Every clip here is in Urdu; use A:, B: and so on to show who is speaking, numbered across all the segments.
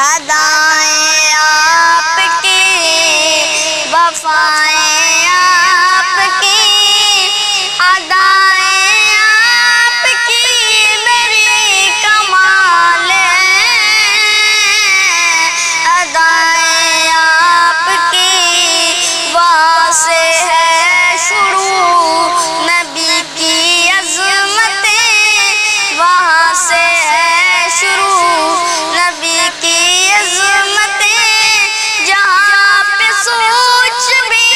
A: ادائیں آپ کی، وفائیں آپ کی، ادائیں آپ کی میری کمال ہے، ادائیں آپ کی وہاں سے ہے شروع، نبی کی عظمتیں وہاں سے ہے شروع، نبی کی عظمتیں جہاں پہ سوچ بھی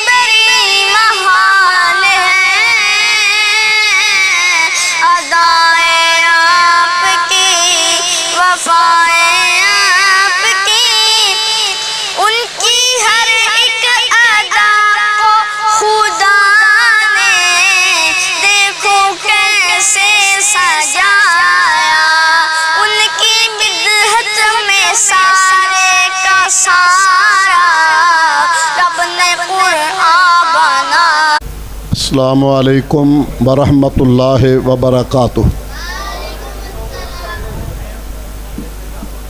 A: بڑی محال ہے، ادائیں آپ کی، وفائیں آپ کی، ان کی ہر ایک ادا کو خدا نے دیکھو کیسے سجایا، ان کی بدحت میں سارے کا سارا رب نے قرآن بنا۔
B: السلام علیکم ورحمۃ اللہ وبرکاتہ۔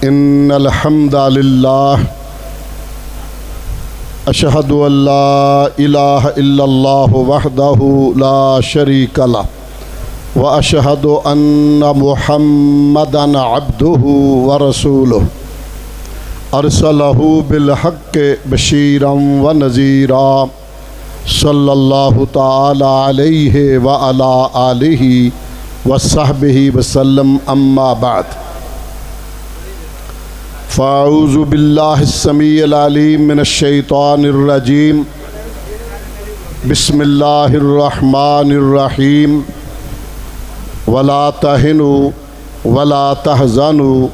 B: ان الحمد للہ اشہد ان لا الہ الا اللہ وحدہ لا شریک لہ واشہد ان محمدا عبدہ ورسولہ ارسلہ بالحق بشیرا ونذیرا صلی اللہ تعالی علیہ وعلی آلہ وصحبہ وسلم، اما بعد فاعوذ باللہ السمیع العلیم من الشیطان الرجیم، بسم اللہ الرحمن الرحیم، ولا تہنوا ولا تحزنوا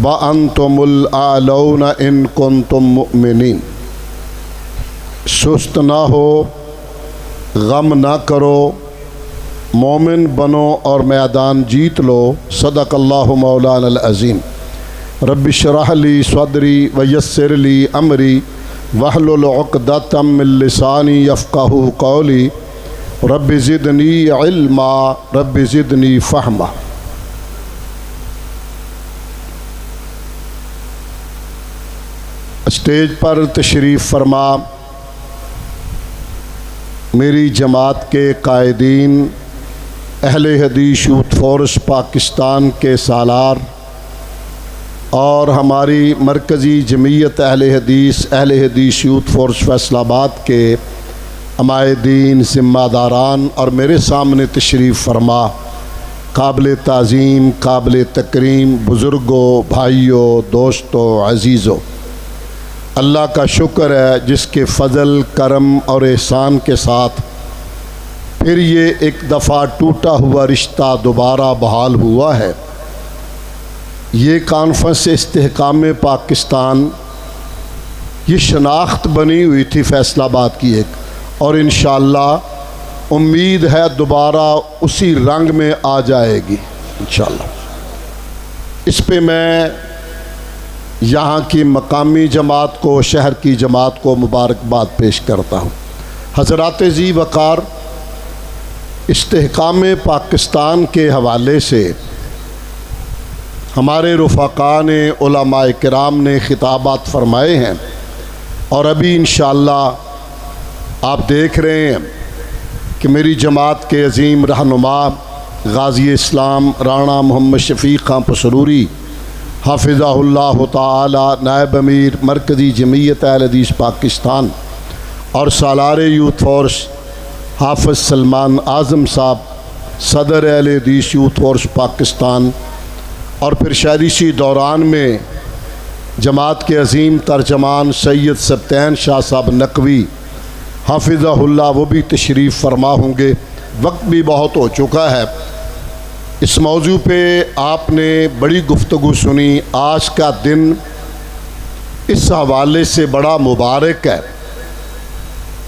B: وانتم الاعلون ان کنتم مؤمنین۔ سست نہ ہو، غم نہ کرو، مومن بنو اور میدان جیت لو۔ صدق اللہ مولانا العظیم۔ رب اشرح لی صدری ویسر لی امری واحلل عقدۃ من لسانی یفقہوا قولی، رب زدنی علما رب زدنی فہما۔ اسٹیج پر تشریف فرما میری جماعت کے قائدین، اہل حدیث یوتھ فورس پاکستان کے سالار اور ہماری مرکزی جمعیت اہل حدیث یوتھ فورس فیصل آباد کے عمائدین، ذمہ داران اور میرے سامنے تشریف فرما قابل تعظیم، قابل تکریم بزرگوں، بھائیوں، دوستوں، عزیزوں، اللہ کا شکر ہے جس کے فضل، کرم اور احسان کے ساتھ پھر یہ ایک دفعہ ٹوٹا ہوا رشتہ دوبارہ بحال ہوا ہے۔ یہ کانفرنس استحکام پاکستان، یہ شناخت بنی ہوئی تھی فیصل آباد کی ایک، اور انشاءاللہ امید ہے دوبارہ اسی رنگ میں آ جائے گی انشاءاللہ۔ اس پہ میں یہاں کی مقامی جماعت کو، شہر کی جماعت کو مبارکباد پیش کرتا ہوں۔ حضرات ذی وقار، استحکام پاکستان کے حوالے سے ہمارے رفقاء نے، علماء کرام نے خطابات فرمائے ہیں، اور ابھی انشاءاللہ آپ دیکھ رہے ہیں کہ میری جماعت کے عظیم رہنما غازی اسلام رانا محمد شفیق خان پسروری حافظہ اللہ تعالی، نائب امیر مرکزی جمعیت اہل حدیث پاکستان، اور سالار یوتھ فورس حافظ سلمان اعظم صاحب، صدر اہل حدیث یوتھ فورس پاکستان، اور پھر شاعری دوران میں جماعت کے عظیم ترجمان سید سبطین شاہ صاحب نقوی حافظہ اللہ، وہ بھی تشریف فرما ہوں گے۔ وقت بھی بہت ہو چکا ہے، اس موضوع پہ آپ نے بڑی گفتگو سنی۔ آج کا دن اس حوالے سے بڑا مبارک ہے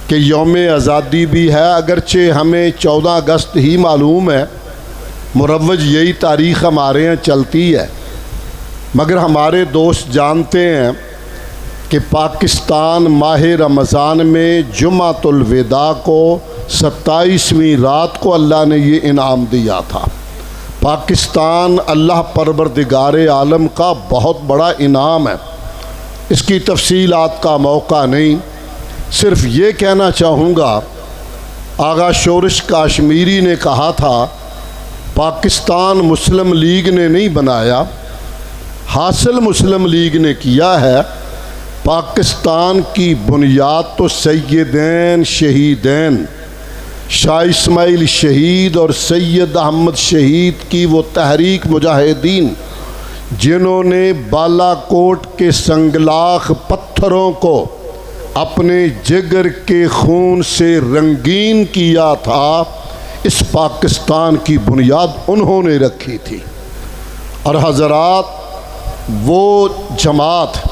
B: کہ یوم آزادی بھی ہے، اگرچہ ہمیں 14 اگست ہی معلوم ہے، مروج یہی تاریخ ہمارے یہاں چلتی ہے، مگر ہمارے دوست جانتے ہیں کہ پاکستان ماہ رمضان میں جمعۃ الوداع کو 27ویں رات کو اللہ نے یہ انعام دیا تھا۔ پاکستان اللہ پروردگار عالم کا بہت بڑا انعام ہے۔ اس کی تفصیلات کا موقع نہیں، صرف یہ کہنا چاہوں گا، آغا شورش کاشمیری نے کہا تھا پاکستان مسلم لیگ نے نہیں بنایا، حاصل مسلم لیگ نے کیا ہے۔ پاکستان کی بنیاد تو سیدین شہیدین شاہ اسماعیل شہید اور سید احمد شہید کی وہ تحریک مجاہدین جنہوں نے بالا کوٹ کے سنگلاخ پتھروں کو اپنے جگر کے خون سے رنگین کیا تھا، اس پاکستان کی بنیاد انہوں نے رکھی تھی۔ اور حضرات، وہ جماعت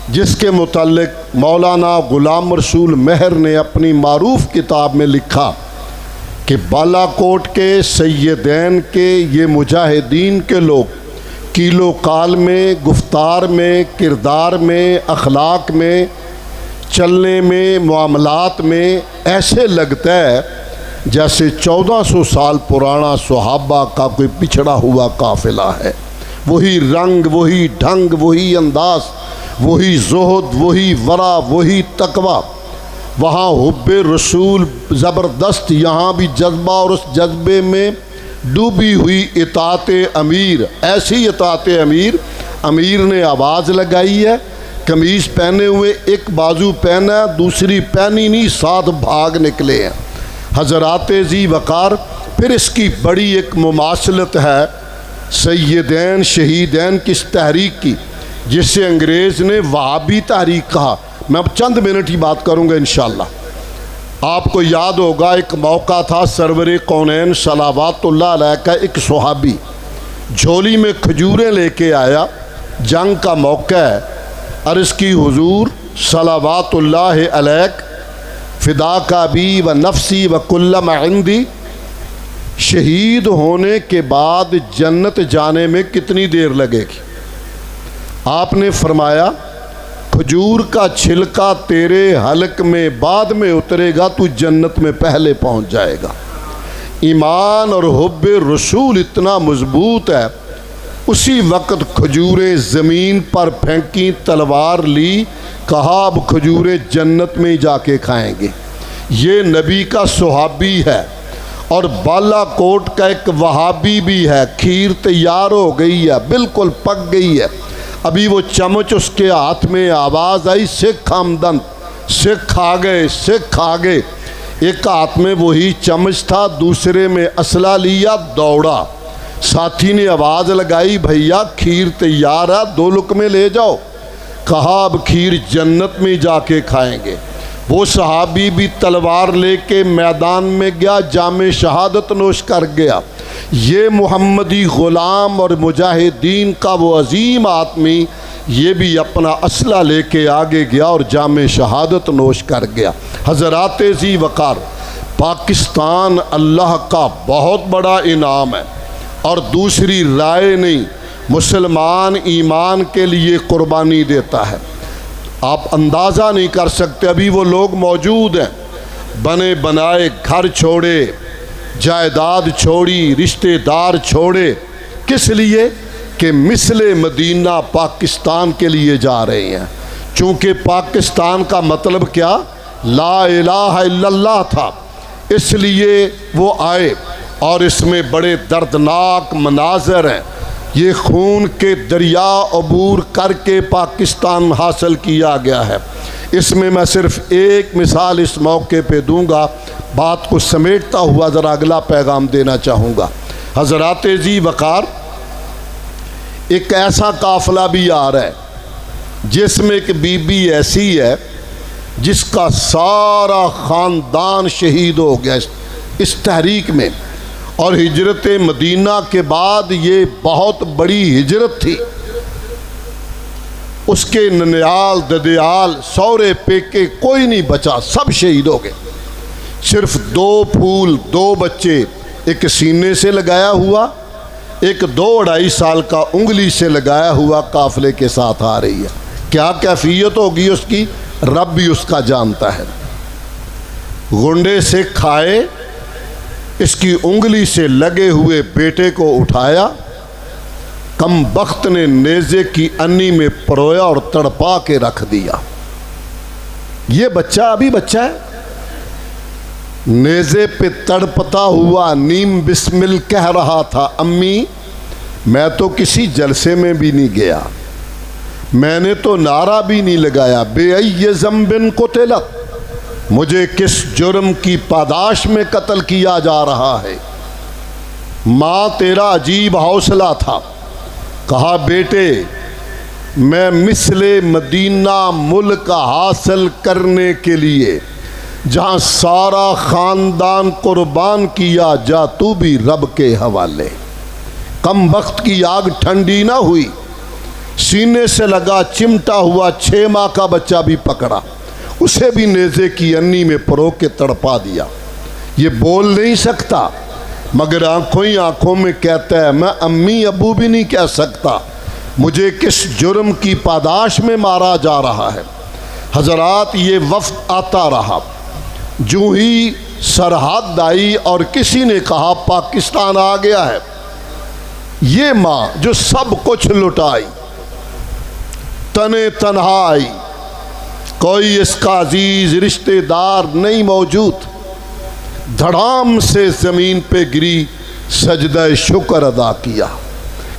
B: جس کے متعلق مولانا غلام رسول مہر نے اپنی معروف کتاب میں لکھا کہ بالا کوٹ کے سیدین کے یہ مجاہدین کے لوگ کیلو کال میں، گفتار میں، کردار میں، اخلاق میں، چلنے میں، معاملات میں ایسے لگتا ہے جیسے 1400 سال پرانا صحابہ کا کوئی پچھڑا ہوا قافلہ ہے۔ وہی رنگ، وہی ڈھنگ، وہی انداز، وہی زہد، وہی ورع، وہی تقوی۔ وہاں حب رسول زبردست، یہاں بھی جذبہ، اور اس جذبے میں ڈوبی ہوئی اطاعت امیر، ایسی اطاعت امیر نے آواز لگائی ہے، قمیض پہنے ہوئے ایک بازو پہنا ہے، دوسری پہنی نہیں، ساتھ بھاگ نکلے ہیں۔ حضرات ذی وقار، پھر اس کی بڑی ایک مماثلت ہے سیدین شہیدین کی اس تحریک کی، جس سے انگریز نے وہابی تحریک کہا۔ میں اب چند منٹ ہی بات کروں گا انشاءاللہ۔ آپ کو یاد ہوگا ایک موقع تھا، سرور کونین صلوات اللہ علیہ کا ایک صحابی جھولی میں کھجوریں لے کے آیا، جنگ کا موقع ہے، عرض کی حضور صلوات اللہ علیہ فداک ابی و نفسی و کل ما عندی، شہید ہونے کے بعد جنت جانے میں کتنی دیر لگے گی؟ آپ نے فرمایا کھجور کا چھلکا تیرے حلق میں بعد میں اترے گا، تو جنت میں پہلے پہنچ جائے گا۔ ایمان اور حب رسول اتنا مضبوط ہے، اسی وقت کھجوریں زمین پر پھینکی، تلوار لی، کہا اب کھجوریں جنت میں ہی جا کے کھائیں گے۔ یہ نبی کا صحابی ہے، اور بالا کوٹ کا ایک وہابی بھی ہے۔ کھیر تیار ہو گئی ہے، بالکل پک گئی ہے، ابھی وہ چمچ اس کے ہاتھ میں، آواز آئی سکھ آمدن، سکھ آ گئے، سکھ آ گئے۔ ایک ہاتھ میں وہی چمچ تھا، دوسرے میں اسلحہ لیا، دوڑا۔ ساتھی نے آواز لگائی بھیا کھیر تیار ہے، 2 لقمے لے جاؤ۔ کہا اب کھیر جنت میں جا کے کھائیں گے۔ وہ صحابی بھی تلوار لے کے میدان میں گیا، جام شہادت نوش کر گیا۔ یہ محمدی غلام اور مجاہدین کا وہ عظیم آدمی، یہ بھی اپنا اسلحہ لے کے آگے گیا اور جام شہادت نوش کر گیا۔ حضرات ذی وقار، پاکستان اللہ کا بہت بڑا انعام ہے، اور دوسری رائے نہیں، مسلمان ایمان کے لیے قربانی دیتا ہے۔ آپ اندازہ نہیں کر سکتے، ابھی وہ لوگ موجود ہیں، بنے بنائے گھر چھوڑے، جائیداد چھوڑی، رشتہ دار چھوڑے، کس لیے؟ کہ مثل مدینہ پاکستان کے لیے جا رہے ہیں۔ چونکہ پاکستان کا مطلب کیا؟ لا الہ الا اللہ تھا، اس لیے وہ آئے، اور اس میں بڑے دردناک مناظر ہیں۔ یہ خون کے دریا عبور کر کے پاکستان حاصل کیا گیا ہے۔ اس میں میں صرف ایک مثال اس موقع پہ دوں گا، بات کو سمیٹتا ہوا ذرا اگلا پیغام دینا چاہوں گا۔ حضرات ذی وقار، ایک ایسا قافلہ بھی آ رہا ہے جس میں ایک بی بی ایسی ہے جس کا سارا خاندان شہید ہو گیا اس تحریک میں، اور ہجرت مدینہ کے بعد یہ بہت بڑی ہجرت تھی۔ اس کے ننیال ددیال سورے پیکے کوئی نہیں بچا، سب شہید ہو گئے، صرف 2 پھول 2 بچے، ایک سینے سے لگایا ہوا، ایک 2-2.5 سال کا انگلی سے لگایا ہوا قافلے کے ساتھ آ رہی ہے۔ کیا کیفیت ہوگی اس کی، رب بھی اس کا جانتا ہے۔ گنڈے سے کھائے اس کی انگلی سے لگے ہوئے بیٹے کو اٹھایا، کم بخت نے نیزے کی انی میں پرویا اور تڑپا کے رکھ دیا۔ یہ بچہ ابھی بچہ ہے، نیزے پہ تڑپتا ہوا نیم بسمل کہہ رہا تھا، امی میں تو کسی جلسے میں بھی نہیں گیا، میں نے تو نعرہ بھی نہیں لگایا، بے ای ذنب قتلت، مجھے کس جرم کی پاداش میں قتل کیا جا رہا ہے۔ ماں تیرا عجیب حوصلہ تھا، کہا بیٹے میں مثل مدینہ ملک حاصل کرنے کے لیے جہاں سارا خاندان قربان کیا، جا تو بھی رب کے حوالے۔ کم وقت کی آگ ٹھنڈی نہ ہوئی، سینے سے لگا چمٹا ہوا 6 ماہ کا بچہ بھی پکڑا، اسے بھی نیزے کی انی میں پرو کے تڑپا دیا۔ یہ بول نہیں سکتا مگر آنکھوں ہی آنکھوں میں کہتا ہے میں امی ابو بھی نہیں کہہ سکتا، مجھے کس جرم کی پاداش میں مارا جا رہا ہے۔ حضرات یہ وفد آتا رہا، جو ہی سرحد آئی اور کسی نے کہا پاکستان آ گیا ہے، یہ ماں جو سب کچھ لٹائی تنے تنہا آئی، کوئی اس کا عزیز رشتہ دار نہیں موجود، دھڑام سے زمین پہ گری، سجدہ شکر ادا کیا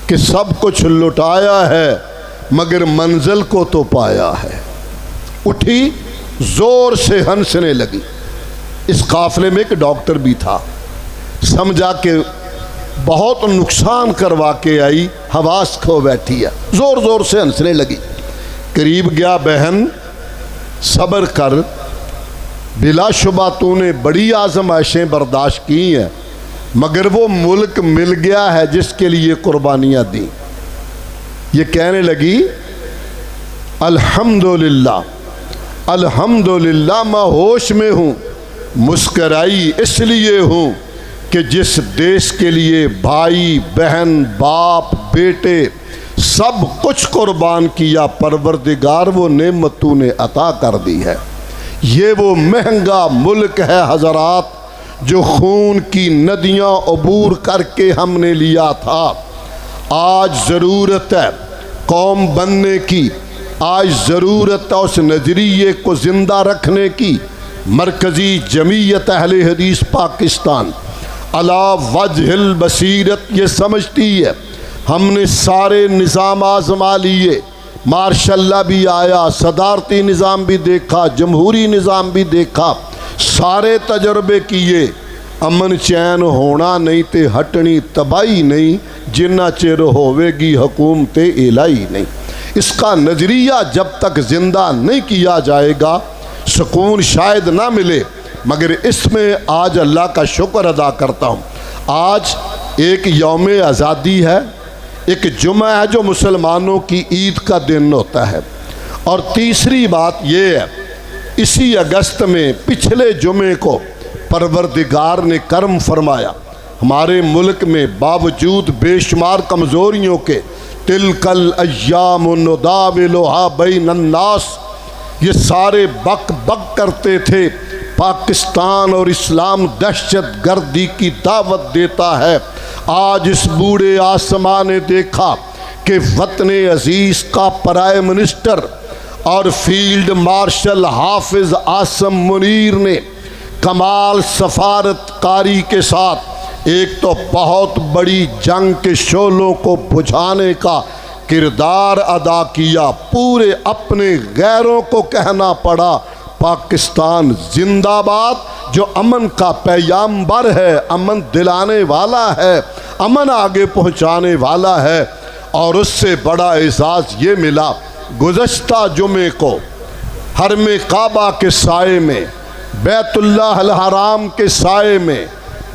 B: کہ سب کچھ لٹایا ہے مگر منزل کو تو پایا ہے۔ اٹھی زور سے ہنسنے لگی۔ اس قافلے میں ایک ڈاکٹر بھی تھا، سمجھا کہ بہت نقصان کروا کے آئی، حواس کھو بیٹھی ہے، زور زور سے ہنسنے لگی۔ قریب گیا، بہن صبر کر، بلا شبہ تو نے بڑی آزمائشیں برداشت کی ہیں مگر وہ ملک مل گیا ہے جس کے لیے قربانیاں دیں۔ یہ کہنے لگی الحمدللہ الحمدللہ میں ہوش میں ہوں، مسکرائی اس لیے ہوں کہ جس دیش کے لیے بھائی بہن باپ بیٹے سب کچھ قربان کیا، پروردگار وہ نعمت تو نے عطا کر دی ہے۔ یہ وہ مہنگا ملک ہے حضرات جو خون کی ندیاں عبور کر کے ہم نے لیا تھا۔ آج ضرورت ہے قوم بننے کی، آج ضرورت ہے اس نظریے کو زندہ رکھنے کی۔ مرکزی جمعیت اہل حدیث پاکستان علی وجہ البصیرت یہ سمجھتی ہے ہم نے سارے نظام آزما لیے، مارشاء اللہ بھی آیا، صدارتی نظام بھی دیکھا، جمہوری نظام بھی دیکھا، سارے تجربے کیے، امن چین ہونا نہیں تے ہٹنی تباہی نہیں، جنہ چر ہوئے گی حکومت الہی نہیں۔ اس کا نظریہ جب تک زندہ نہیں کیا جائے گا سکون شاید نہ ملے، مگر اس میں آج اللہ کا شکر ادا کرتا ہوں۔ آج ایک یوم آزادی ہے، ایک جمعہ ہے جو مسلمانوں کی عید کا دن ہوتا ہے، اور تیسری بات یہ ہے اسی اگست میں پچھلے جمعے کو پروردگار نے کرم فرمایا، ہمارے ملک میں باوجود بے شمار کمزوریوں کے تلک الایام نداولھا بین الناس، یہ سارے بک بک کرتے تھے پاکستان اور اسلام دہشت گردی کی دعوت دیتا ہے۔ آج اس بوڑھے آسمان نے دیکھا کہ وطن عزیز کا پرائم منسٹر اور فیلڈ مارشل حافظ عاصم منیر نے کمال سفارت کاری کے ساتھ ایک تو بہت بڑی جنگ کے شعلوں کو بجھانے کا کردار ادا کیا، پورے اپنے غیروں کو کہنا پڑا پاکستان زندہ باد، جو امن کا پیامبر ہے، امن دلانے والا ہے، امن آگے پہنچانے والا ہے۔ اور اس سے بڑا اعزاز یہ ملا، گزشتہ جمعے کو حرم کعبہ کے سائے میں، بیت اللہ الحرام کے سائے میں،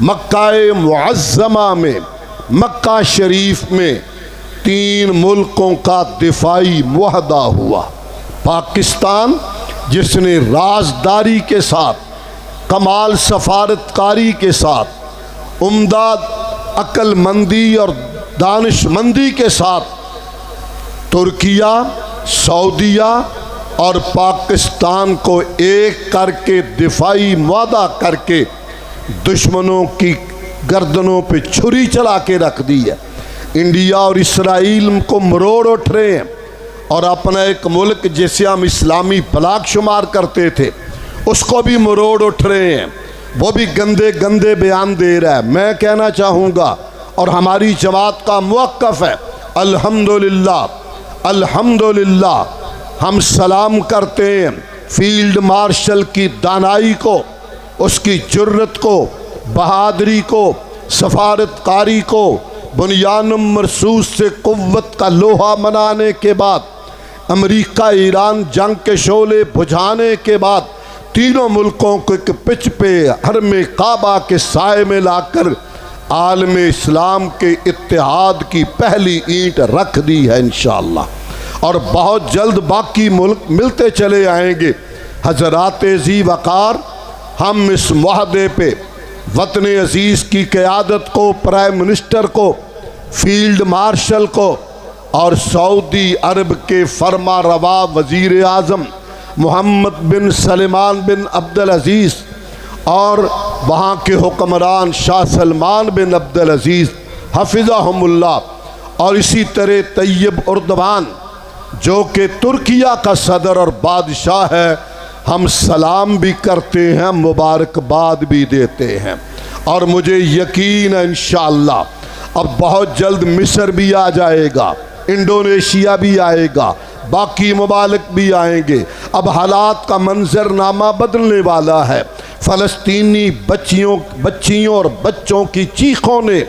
B: مکہ معظمہ میں، مکہ شریف میں 3 ملکوں کا دفاعی معاہدہ ہوا۔ پاکستان جس نے رازداری کے ساتھ، کمال سفارتکاری کے ساتھ، عمدہ عقل مندی اور دانش مندی کے ساتھ ترکیہ، سعودیہ اور پاکستان کو ایک کر کے دفاعی معاہدہ کر کے دشمنوں کی گردنوں پہ چھری چلا کے رکھ دی ہے۔ انڈیا اور اسرائیل کو مروڑ اٹھ رہے ہیں، اور اپنا ایک ملک جسے ہم اسلامی بلاک شمار کرتے تھے اس کو بھی مروڑ اٹھ رہے ہیں، وہ بھی گندے گندے بیان دے رہا ہے۔ میں کہنا چاہوں گا، اور ہماری جماعت کا موقف ہے، الحمدللہ الحمدللہ ہم سلام کرتے ہیں فیلڈ مارشل کی دانائی کو، اس کی جرت کو، بہادری کو، سفارت کاری کو، بنیانم مرصوص سے قوت کا لوہا منانے کے بعد، امریکہ ایران جنگ کے شعلے بجھانے کے بعد، تینوں ملکوں کو ایک پچ پہ حرم کعبہ کے سائے میں لا کر عالم اسلام کے اتحاد کی پہلی اینٹ رکھ دی ہے انشاءاللہ، اور بہت جلد باقی ملک ملتے چلے آئیں گے۔ حضرات ذی وقار، ہم اس معاہدے پہ وطن عزیز کی قیادت کو، پرائم منسٹر کو، فیلڈ مارشل کو، اور سعودی عرب کے فرما روا وزیر اعظم محمد بن سلمان بن عبدالعزیز اور وہاں کے حکمران شاہ سلمان بن عبدالعزیز حفظہم اللہ، اور اسی طرح طیب اردوان جو کہ ترکیہ کا صدر اور بادشاہ ہے، ہم سلام بھی کرتے ہیں، مبارکباد بھی دیتے ہیں، اور مجھے یقین ہے انشاءاللہ اب بہت جلد مصر بھی آ جائے گا، انڈونیشیا بھی آئے گا، باقی ممالک بھی آئیں گے۔ اب حالات کا منظرنامہ بدلنے والا ہے۔ فلسطینی بچیوں اور بچوں کی چیخوں نے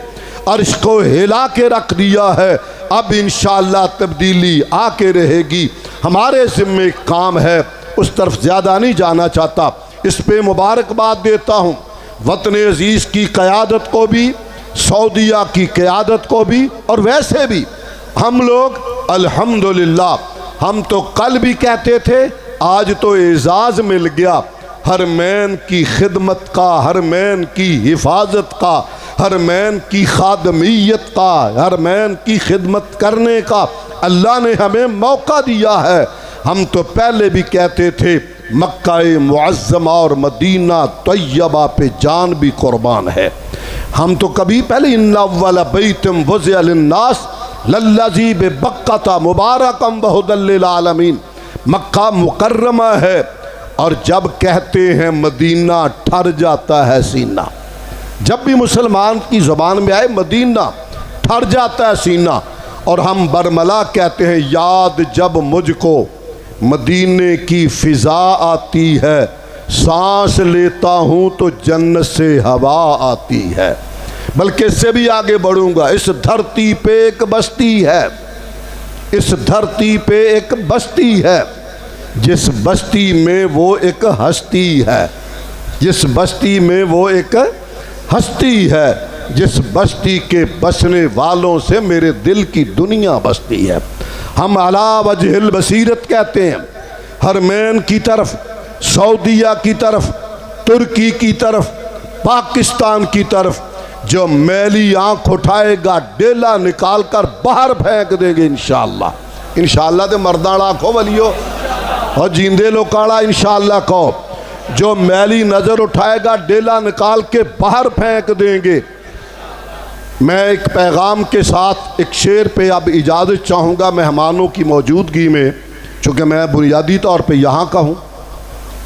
B: عرش کو ہلا کے رکھ دیا ہے۔ اب انشاءاللہ تبدیلی آ کے رہے گی۔ ہمارے ذمہ کام ہے، اس طرف زیادہ نہیں جانا چاہتا، اس پہ مبارکباد دیتا ہوں وطن عزیز کی قیادت کو بھی، سعودیہ کی قیادت کو بھی، اور ویسے بھی ہم لوگ الحمدللہ، ہم تو کل بھی کہتے تھے، آج تو اعزاز مل گیا، حرمین کی خدمت کا، حرمین کی حفاظت کا، حرمین کی خادمیت کا، حرمین کی خدمت کرنے کا اللہ نے ہمیں موقع دیا ہے۔ ہم تو پہلے بھی کہتے تھے مکہ معظمہ اور مدینہ طیبہ پہ جان بھی قربان ہے۔ ہم تو کبھی پہلے ان اول بیت وضع للناس للذی ببکۃ مبارکا وہدی للعالمین، مکہ مکرمہ ہے، اور جب کہتے ہیں مدینہ ٹھر جاتا ہے سینہ۔ جب بھی مسلمان کی زبان میں آئے مدینہ ٹھر جاتا ہے سینہ، اور ہم برملا کہتے ہیں یاد جب مجھ کو مدینے کی فضا آتی ہے، سانس لیتا ہوں تو جنت سے ہوا آتی ہے۔ بلکہ اس سے بھی آگے بڑھوں گا، اس دھرتی پہ ایک بستی ہے، اس دھرتی پہ ایک بستی ہے، جس بستی میں وہ ایک ہستی ہے، جس بستی میں وہ ایک ہستی ہے، جس بستی کے بسنے والوں سے میرے دل کی دنیا بستی ہے۔ ہم علی وجہ البصیرت کہتے ہیں، حرمین کی طرف، سعودیہ کی طرف، ترکی کی طرف، پاکستان کی طرف جو میلی آنکھ اٹھائے گا ڈیلا نکال کر باہر پھینک دیں گے انشاءاللہ۔ انشاءاللہ دے مردانا کھو ولیو اور جیندے لوکاڑا انشاءاللہ کو، جو میلی نظر اٹھائے گا ڈیلا نکال کے باہر پھینک دیں گے۔ میں ایک پیغام کے ساتھ ایک شعر پہ اب اجازت چاہوں گا مہمانوں کی موجودگی میں، چونکہ میں بنیادی طور پہ یہاں کا ہوں،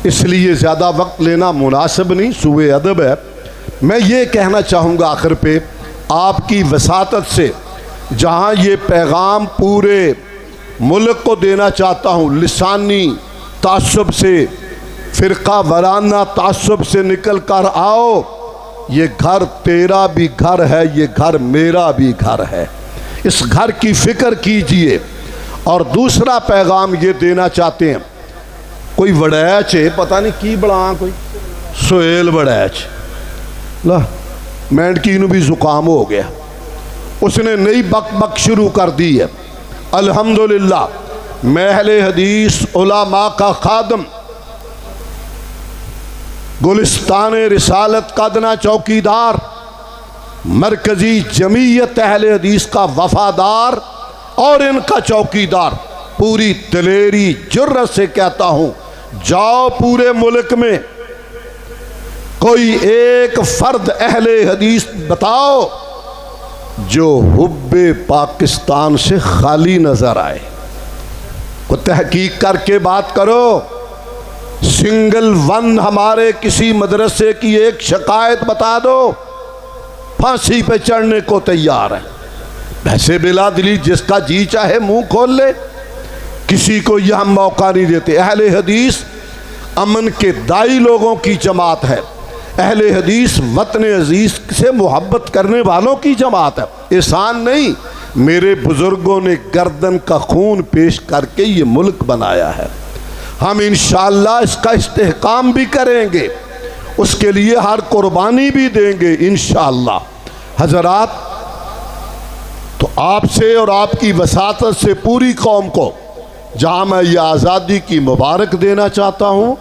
B: اس لیے زیادہ وقت لینا مناسب نہیں، سوء ادب ہے۔ میں یہ کہنا چاہوں گا آخر پہ آپ کی وساطت سے، جہاں یہ پیغام پورے ملک کو دینا چاہتا ہوں، لسانی تعصب سے، فرقہ وارانہ تعصب سے نکل کر آؤ، یہ گھر تیرا بھی گھر ہے، یہ گھر میرا بھی گھر ہے، اس گھر کی فکر کیجئے۔ اور دوسرا پیغام یہ دینا چاہتے ہیں، کوئی وڑیچ ہے، پتہ نہیں کی بڑا کوئی سہیل وڑیچ، مینڈکی نو بھی زکام ہو گیا، اس نے نئی بک بک شروع کر دی ہے۔ الحمدللہ میں اہل حدیث علماء کا خادم، گلستان رسالت کا ادنا چوکیدار، مرکزی جمعیت اہل حدیث کا وفادار اور ان کا چوکیدار، پوری دلیری جرت سے کہتا ہوں، جاؤ پورے ملک میں کوئی ایک فرد اہل حدیث بتاؤ جو حب پاکستان سے خالی نظر آئے. کو تحقیق کر کے بات کرو. سنگل ون ہمارے کسی مدرسے کی ایک شکایت بتا دو، پھانسی پہ چڑھنے کو تیار ہے. ویسے بلا دلی جس کا جی چاہے منہ کھول لے، کسی کو یہ ہم موقع نہیں دیتے. اہل حدیث امن کے دائی لوگوں کی جماعت ہے. اہل حدیث وطن عزیز سے محبت کرنے والوں کی جماعت ہے. احسان نہیں، میرے بزرگوں نے گردن کا خون پیش کر کے یہ ملک بنایا ہے. ہم انشاءاللہ اس کا استحکام بھی کریں گے، اس کے لیے ہر قربانی بھی دیں گے انشاءاللہ. حضرات، تو آپ سے اور آپ کی وساطت سے پوری قوم کو جہاں میں یہ آزادی کی مبارک دینا چاہتا ہوں.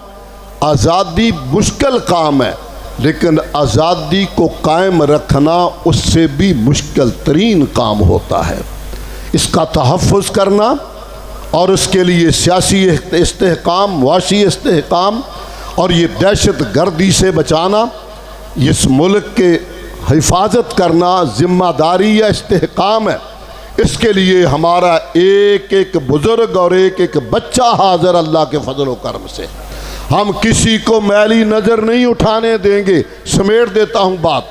B: آزادی مشکل کام ہے، لیکن آزادی کو قائم رکھنا اس سے بھی مشکل ترین کام ہوتا ہے. اس کا تحفظ کرنا اور اس کے لیے سیاسی استحکام، معاشی استحکام اور یہ دہشت گردی سے بچانا، اس ملک کے حفاظت کرنا ذمہ داری یا استحکام ہے. اس کے لیے ہمارا ایک ایک بزرگ اور ایک ایک بچہ حاضر اللہ کے فضل و کرم سے. ہم کسی کو میلی نظر نہیں اٹھانے دیں گے. سمیٹ دیتا ہوں بات،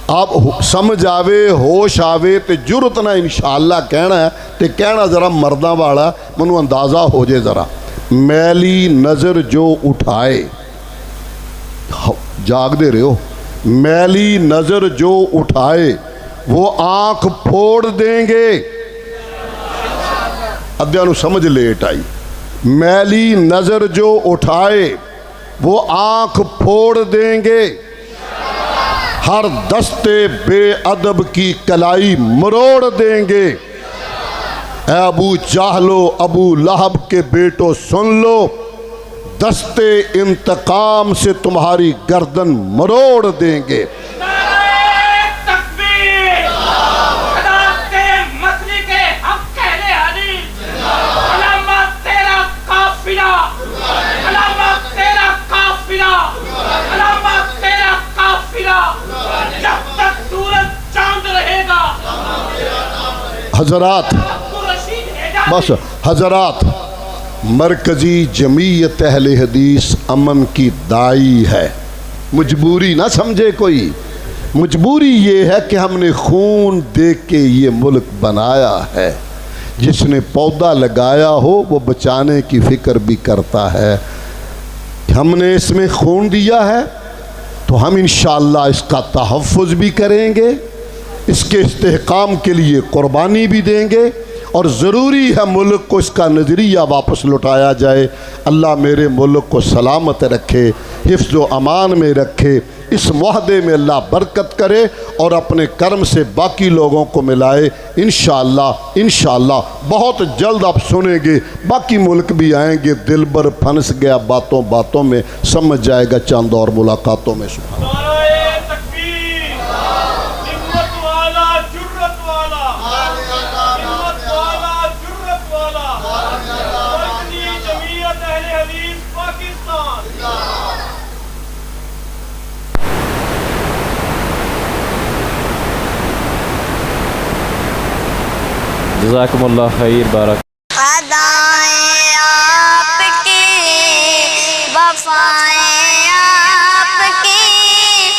B: آپ سمجھ آوے، ہوش آوے تے جرت نہ انشاءاللہ کہنا ہے تے کہنا ذرا مردہ والا منو اندازہ ہو جائے. ذرا میلی نظر جو اٹھائے، جاگ دے رہے ہو، میلی نظر جو اٹھائے وہ آنکھ پھوڑ دیں گے. ادھیا نو سمجھ لیٹ آئی. میلی نظر جو اٹھائے وہ آنکھ پھوڑ دیں گے. ہر دستے بے ادب کی کلائی مروڑ دیں گے. اے ابو جہلو ابو لہب کے بیٹو سن لو، دستے انتقام سے تمہاری گردن مروڑ دیں گے. حضرات، بس حضرات، مرکزی جمعیت اہل حدیث امن کی دائی ہے. مجبوری نہ سمجھے کوئی. مجبوری یہ ہے کہ ہم نے خون دے کے یہ ملک بنایا ہے. جس نے پودا لگایا ہو وہ بچانے کی فکر بھی کرتا ہے. ہم نے اس میں خون دیا ہے تو ہم انشاءاللہ اس کا تحفظ بھی کریں گے، اس کے استحکام کے لیے قربانی بھی دیں گے، اور ضروری ہے ملک کو اس کا نظریہ واپس لوٹایا جائے. اللہ میرے ملک کو سلامت رکھے، حفظ و امان میں رکھے، اس معاہدے میں اللہ برکت کرے اور اپنے کرم سے باقی لوگوں کو ملائے. انشاءاللہ انشاءاللہ بہت جلد آپ سنیں گے، باقی ملک بھی آئیں گے. دل بر پھنس گیا باتوں باتوں میں، سمجھ جائے گا چند اور ملاقاتوں میں. سبحان اللہ.
C: جزاکم اللہ خیر. بارک.
A: ادائیں آپ کی، وفائیں آپ کی،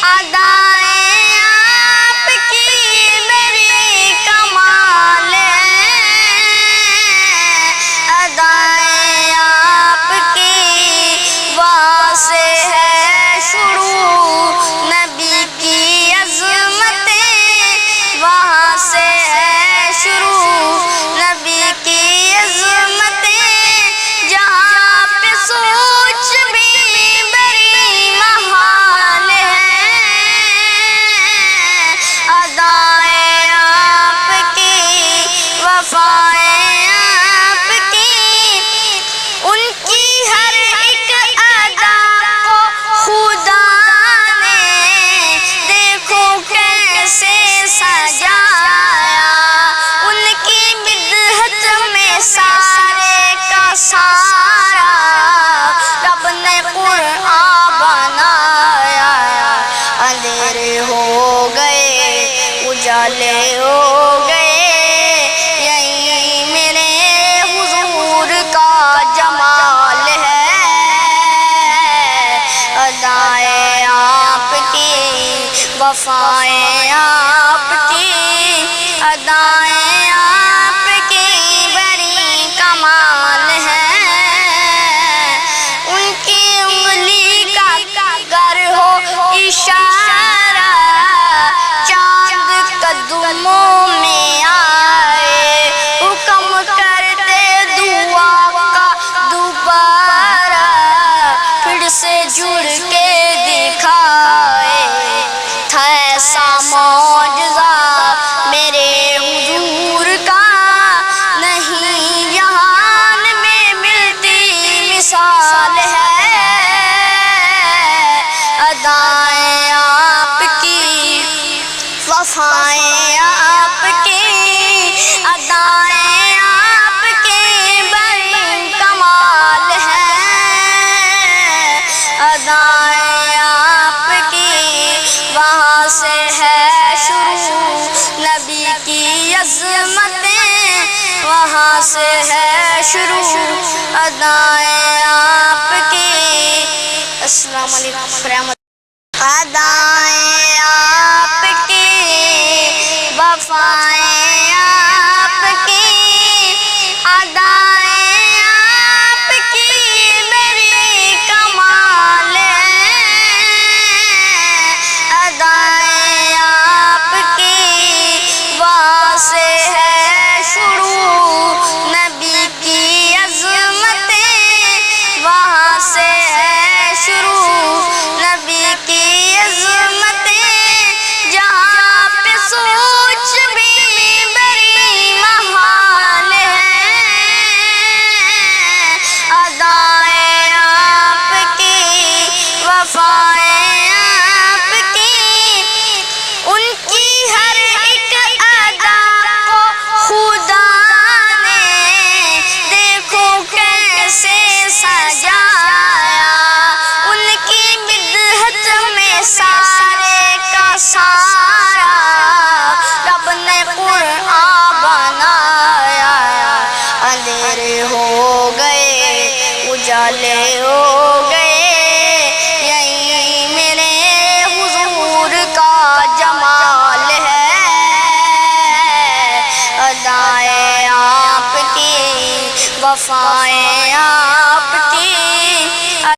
A: ادائیں آپ کی میری کمال ہے. ادائیں آپ کی وہاں سے ہے شروع، نبی کی عظمتیں وہاں سے ہے شروع، نبی کی عظمتیں جہاں پہ سوچ بھی بڑی محال ہے. ادائیں آپ کی، وفائیں آپ کی، ان کی ہر ایک ادا کو خدا نے دیکھو کیسے سجایا. ان کی بدعت میں سارے کا سارا رب نے قرآن بنایا. وفائیں آپ کی، ادائیں آپ کی بڑی کمال ہے، ان کی انگلی کا گر ہو اشارہ، چاند قدموں میں آئے، حکم کرتے دعا کا دوبارہ، پھر سے جڑ کے دکھائے، تھا ایسا معجزہ میرے حضور کا، نہیں جہان میں ملتی مثال ہے، ادائیں آپ کی، وفائیں آپ کی، ادائیں آپ کی بڑی کمال ہے، ادائیں آپ کی، وہاں سے ہے شروع نبی کی عظمتیں، وہاں سے ہے شروع ادائیں آپ کی۔ السلام علیکم ورحمۃ اللہ۔ ادائیں آپ کی، وفائیں آپ کی، ادائیں آپ کی بڑی کمال ہے، ادائیں آپ کی، وہاں سے ہے شروع نبی کی عظمتیں، وہاں سے ہے شروع نبی کی عظمتیں، جہاں پہ سوچ بھی بڑی محال ہے، ادائیں آپ کی، وفائیں آپ کی، ان کی ہر ایک ادا کو خدا نے دیکھو کیسے سجایا، ان کی بدحت میں سارے کا سارا رب نے قرآن بنایا، اندھیرے ہو گئے اجالے ہو گئے، یہی میرے حضور کا جمال ہے، ادائیں آپ کی، وفائیں